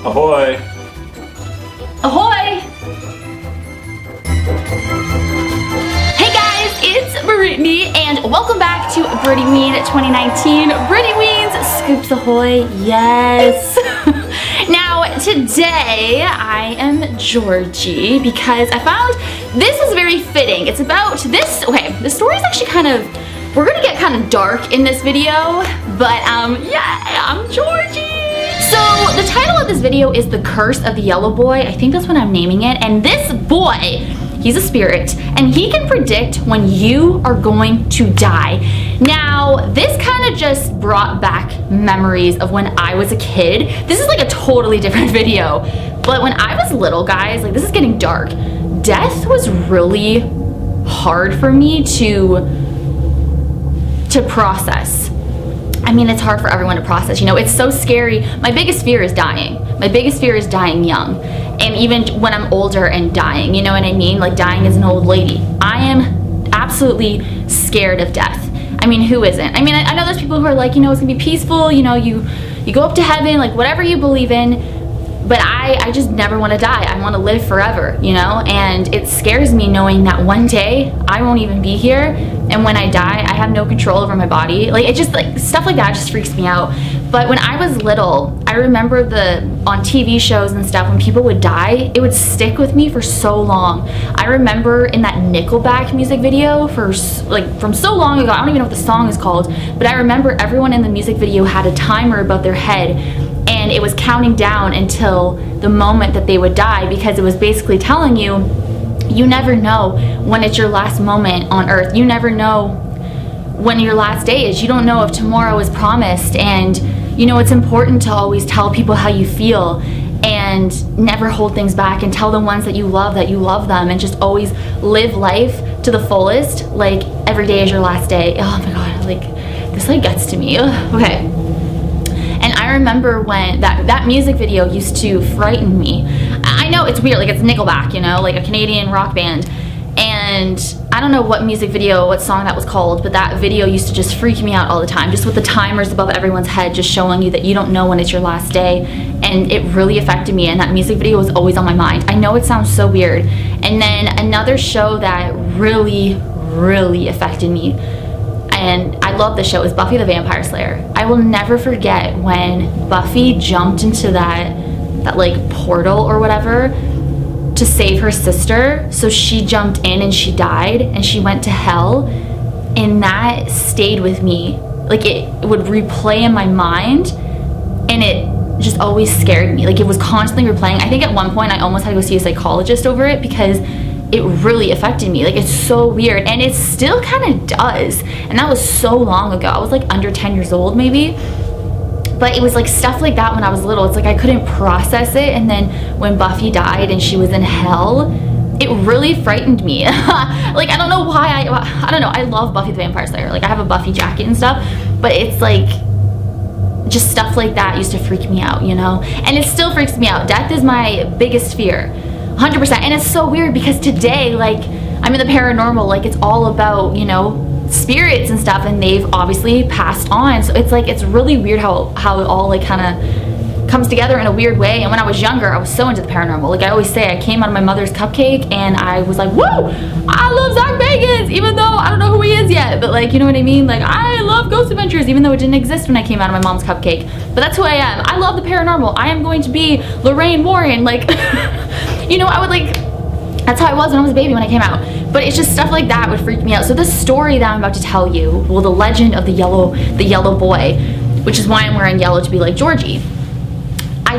Ahoy! Ahoy! Hey guys, it's Brittany and welcome back to Brittyween 2019. Brittanyweens, Scoops Ahoy, yes! Now today I am Georgie because I found this is very fitting. It's about this, okay, the story is actually kind of, we're gonna get kind of dark in this video, but yeah, I'm Georgie! So the title of this video is The Curse of the Yellow Boy. I think that's what I'm naming it. And this boy, he's a spirit, and he can predict when you are going to die. Now, this kind of just brought back memories of when I was a kid. This is like a totally different video. But when I was little, guys, like this is getting dark. Death was really hard for me to process. I mean, it's hard for everyone to process, you know, it's so scary. My biggest fear is dying. My biggest fear is dying young. And even when I'm older and dying, you know what I mean? Like dying as an old lady. I am absolutely scared of death. I mean, who isn't? I mean, I know there's people who are like, you know, it's gonna be peaceful, you know, you go up to heaven, like whatever you believe in. But I just never want to die. I want to live forever, you know? And it scares me knowing that one day I won't even be here. And when I die, I have no control over my body. Like, it just, like, stuff like that just freaks me out. But when I was little, I remember on TV shows and stuff, when people would die, it would stick with me for so long. I remember in that Nickelback music video from so long ago, I don't even know what the song is called, but I remember everyone in the music video had a timer above their head, and it was counting down until the moment that they would die, because it was basically telling you, you never know when it's your last moment on earth. You never know when your last day is. You don't know if tomorrow is promised. And you know, it's important to always tell people how you feel and never hold things back, and tell the ones that you love them, and just always live life to the fullest. Like every day is your last day. Oh my God, like this like gets to me. Ugh. Okay. And I remember when that music video used to frighten me. I know it's weird, like it's Nickelback, you know, like a Canadian rock band. And I don't know what music video, what song that was called, but that video used to just freak me out all the time, just with the timers above everyone's head, just showing you that you don't know when it's your last day. And it really affected me, and that music video was always on my mind. I know it sounds so weird. And then another show that really, really affected me, and I love the show, is Buffy the Vampire Slayer. I will never forget when Buffy jumped into that like portal or whatever to save her sister. So she jumped in and she died and she went to hell, and that stayed with me. Like it would replay in my mind, and it just always scared me. Like it was constantly replaying. I think at one point I almost had to go see a psychologist over it, because it really affected me. Like it's so weird, and it still kind of does. And that was so long ago. I was like under 10 years old maybe. But it was like stuff like that when I was little. It's like I couldn't process it. And then when Buffy died and she was in hell, it really frightened me. Like I don't know why, I don't know. I love Buffy the Vampire Slayer. Like I have a Buffy jacket and stuff, but it's like just stuff like that used to freak me out, you know? And it still freaks me out. Death is my biggest fear. 100%. And it's so weird because today, like, I'm in the paranormal, like it's all about, you know, spirits and stuff, and they've obviously passed on. So it's like, it's really weird how it all like kind of comes together in a weird way. And when I was younger, I was so into the paranormal. Like I always say, I came out of my mother's cupcake and I was like, whoa, I love Zach Bagans, even though I don't know who he is yet, but like, you know what I mean? Like I love Ghost Adventures, even though it didn't exist when I came out of my mom's cupcake. But that's who I am. I love the paranormal. I am going to be Lorraine Warren, like you know, I would like, that's how I was when I was a baby when I came out. But it's just stuff like that would freak me out. So this story that I'm about to tell you, well, the legend of the yellow boy, which is why I'm wearing yellow, to be like Georgie. I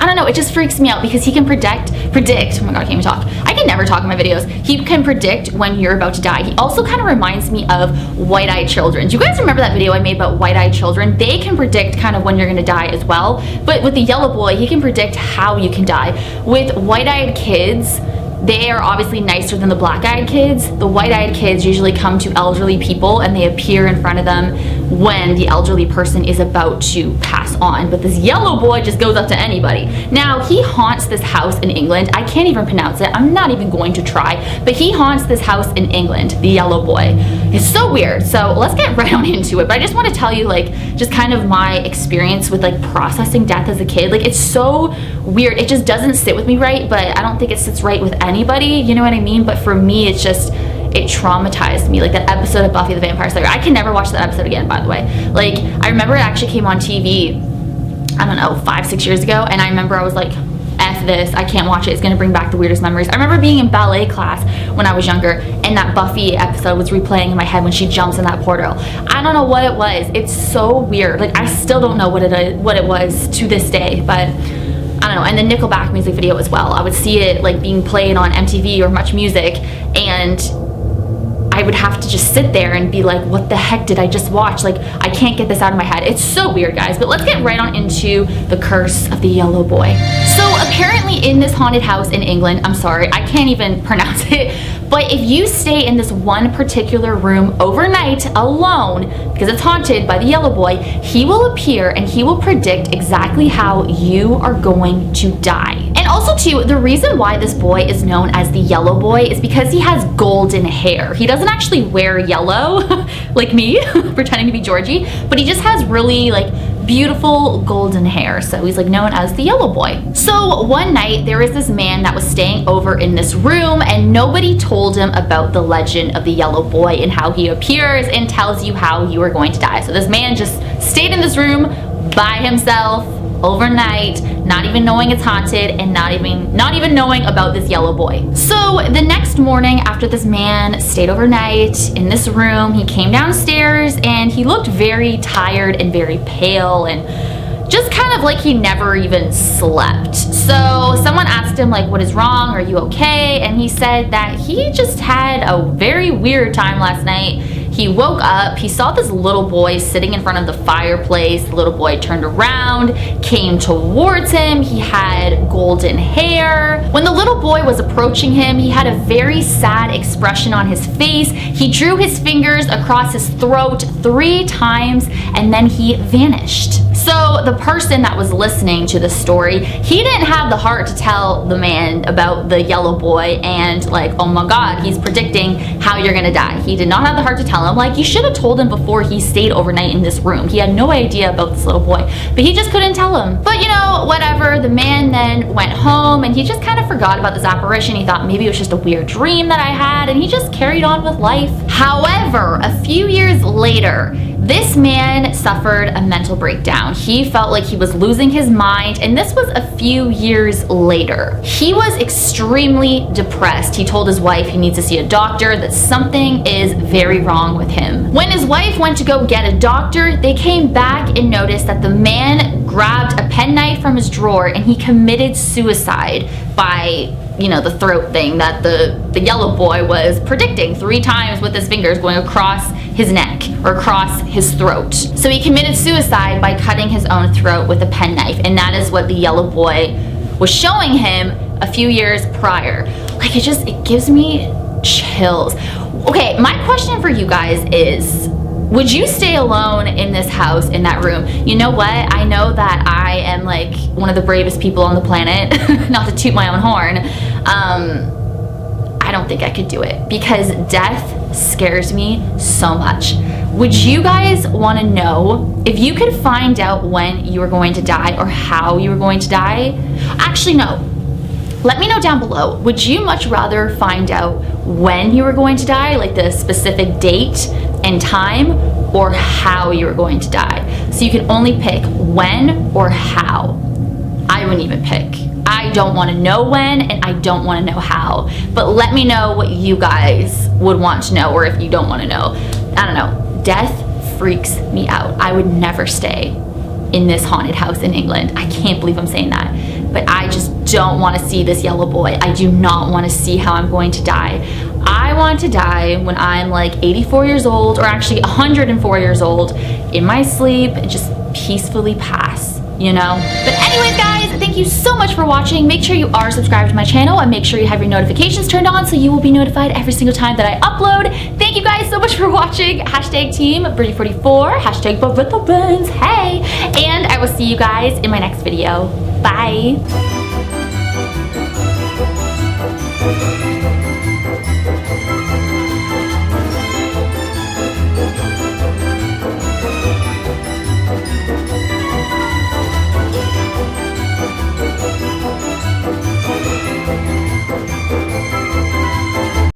don't know, it just freaks me out because he can predict, oh my God, I can't even talk. I can never talk in my videos. He can predict when you're about to die. He also kind of reminds me of White-Eyed Children. Do you guys remember that video I made about White-Eyed Children? They can predict kind of when you're gonna die as well. But with the yellow boy, he can predict how you can die. With White-Eyed Kids, they are obviously nicer than the black-eyed kids. The white-eyed kids usually come to elderly people and they appear in front of them when the elderly person is about to pass on. But this yellow boy just goes up to anybody. Now, he haunts this house in England. I can't even pronounce it. I'm not even going to try. But he haunts this house in England, the yellow boy. It's so weird. So let's get right on into it. But I just want to tell you, like, just kind of my experience with, like, processing death as a kid. Like, it's so weird. It just doesn't sit with me right, but I don't think it sits right with anybody, you know what I mean? But for me, it's just, it traumatized me. Like that episode of Buffy the Vampire Slayer. I can never watch that episode again, by the way. Like, I remember it actually came on TV, I don't know, 5-6 years ago, and I remember I was like, F this, I can't watch it, it's gonna bring back the weirdest memories. I remember being in ballet class when I was younger, and that Buffy episode was replaying in my head when she jumps in that portal. I don't know what it was. It's so weird. Like, I still don't know what it was to this day, but I don't know. And the Nickelback music video as well. I would see it like being played on MTV or Much Music, and I would have to just sit there and be like, what the heck did I just watch? Like, I can't get this out of my head. It's so weird, guys. But let's get right on into the curse of the yellow boy. So apparently in this haunted house in England, I'm sorry, I can't even pronounce it, but if you stay in this one particular room overnight alone, because it's haunted by the yellow boy, he will appear and he will predict exactly how you are going to die. And also too, the reason why this boy is known as the yellow boy is because he has golden hair. He doesn't actually wear yellow like me, pretending to be Georgie, but he just has really like beautiful golden hair, so he's like known as the yellow boy. So one night there was this man that was staying over in this room, and nobody told him about the legend of the yellow boy and how he appears and tells you how you are going to die. So this man just stayed in this room by himself overnight, not even knowing it's haunted and not even knowing about this yellow boy. So the next morning, after this man stayed overnight in this room, he came downstairs and he looked very tired and very pale and just kind of like he never even slept. So someone asked him like, what is wrong? Are you okay? And he said that he just had a very weird time last night. He woke up, he saw this little boy sitting in front of the fireplace. The little boy turned around, came towards him. He had golden hair. When the little boy was approaching him, he had a very sad expression on his face. He drew his fingers across his throat 3 times and then he vanished. So the person that was listening to the story, he didn't have the heart to tell the man about the yellow boy and like, oh my God, he's predicting how you're gonna die. He did not have the heart to tell him. Like, you should have told him before he stayed overnight in this room. He had no idea about this little boy, but he just couldn't tell him. But you know, whatever, the man then went home and he just kind of forgot about this apparition. He thought maybe it was just a weird dream that I had, and he just carried on with life. However, a few years later, this man suffered a mental breakdown. He felt like he was losing his mind, and this was a few years later. He was extremely depressed. He told his wife he needs to see a doctor, that something is very wrong with him. When his wife went to go get a doctor, they came back and noticed that the man grabbed a penknife from his drawer and he committed suicide by, you know, the throat thing that the yellow boy was predicting 3 times with his fingers going across his neck or across his throat. So he committed suicide by cutting his own throat with a penknife, and that is what the yellow boy was showing him a few years prior. Like, it gives me chills. Okay, my question for you guys is, would you stay alone in this house, in that room? You know what? I know that I am like one of the bravest people on the planet, not to toot my own horn. I don't think I could do it because death scares me so much. Would you guys want to know if you could find out when you were going to die or how you were going to die? Actually, no. Let me know down below. Would you much rather find out when you were going to die, like the specific date and time, or how you were going to die? So you can only pick when or how. I wouldn't even pick. I don't want to know when and I don't want to know how. But let me know what you guys would want to know, or if you don't want to know. I don't know. Death freaks me out. I would never stay in this haunted house in England. I can't believe I'm saying that. But I just don't want to see this yellow boy. I do not want to see how I'm going to die. I want to die when I'm like 84 years old, or actually 104 years old, in my sleep, and just peacefully pass you know? But anyways, guys, thank you so much for watching. Make sure you are subscribed to my channel and make sure you have your notifications turned on so you will be notified every single time that I upload. Thank you guys so much for watching. Hashtag Team Britney44, hashtag Bavitha Benz, hey! And I will see you guys in my next video. Bye!